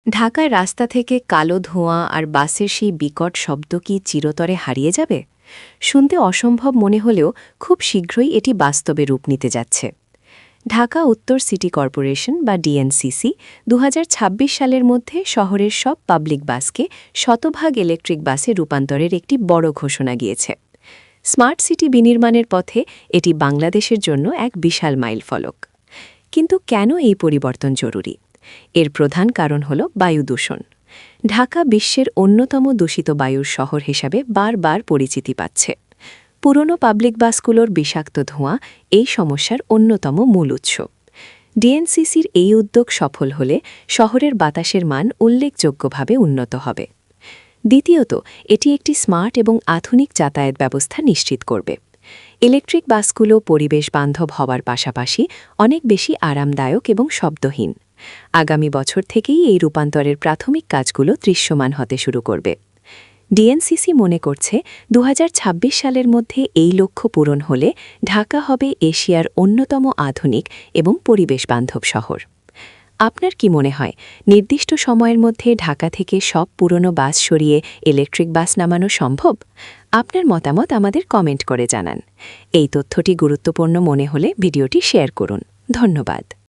ঢাকায় রাস্তা থেকে কালো ধোঁয়া আর বাসের সেই বিকট শব্দ কি চিরতরে হারিয়ে যাবে? শুনতে অসম্ভব মনে হলেও খুব শীঘ্রই এটি বাস্তবে রূপ নিতে যাচ্ছে। ঢাকা উত্তর সিটি কর্পোরেশন বা ডিএনসিসি ২০২৬ সালের মধ্যে শহরের সব পাবলিক বাসকে শতভাগ ইলেকট্রিক বাসে রূপান্তরের একটি বড় ঘোষণা গিয়েছে। স্মার্ট সিটি বিনির্মাণের পথে এটি বাংলাদেশের জন্য এক বিশাল মাইলফলক। কিন্তু কেন এই পরিবর্তন জরুরি? এর প্রধান কারণ হল বায়ু দূষণ। ঢাকা বিশ্বের অন্যতম দূষিত বায়ুর শহর হিসাবে বারবার পরিচিতি পাচ্ছে। পুরনো পাবলিক বাসগুলোর বিষাক্ত ধোঁয়া এই সমস্যার অন্যতম মূল উৎস। ডিএনসিসির এই উদ্যোগ সফল হলে শহরের বাতাসের মান উল্লেখযোগ্যভাবে উন্নত হবে। দ্বিতীয়ত, এটি একটি স্মার্ট এবং আধুনিক যাতায়াত ব্যবস্থা নিশ্চিত করবে। ইলেকট্রিক বাসগুলো পরিবেশ বান্ধব হওয়ার পাশাপাশি অনেক বেশি আরামদায়ক এবং শব্দহীন। আগামী বছর থেকেই এই রূপান্তরের প্রাথমিক কাজগুলো দৃশ্যমান হতে শুরু করবে। ডিএনসিসি মনে করছে ২০২৬ সালের মধ্যে এই লক্ষ্য পূরণ হলে ঢাকা হবে এশিয়ার অন্যতম আধুনিক এবং পরিবেশ বান্ধব শহর। আপনার কি মনে হয়, নির্দিষ্ট সময়ের মধ্যে ঢাকা থেকে সব পুরনো বাস সরিয়ে ইলেকট্রিক বাস নামানো সম্ভব? আপনার মতামত আমাদের কমেন্ট করে জানান। এই তথ্যটি গুরুত্বপূর্ণ মনে হলে ভিডিওটি শেয়ার করুন। ধন্যবাদ।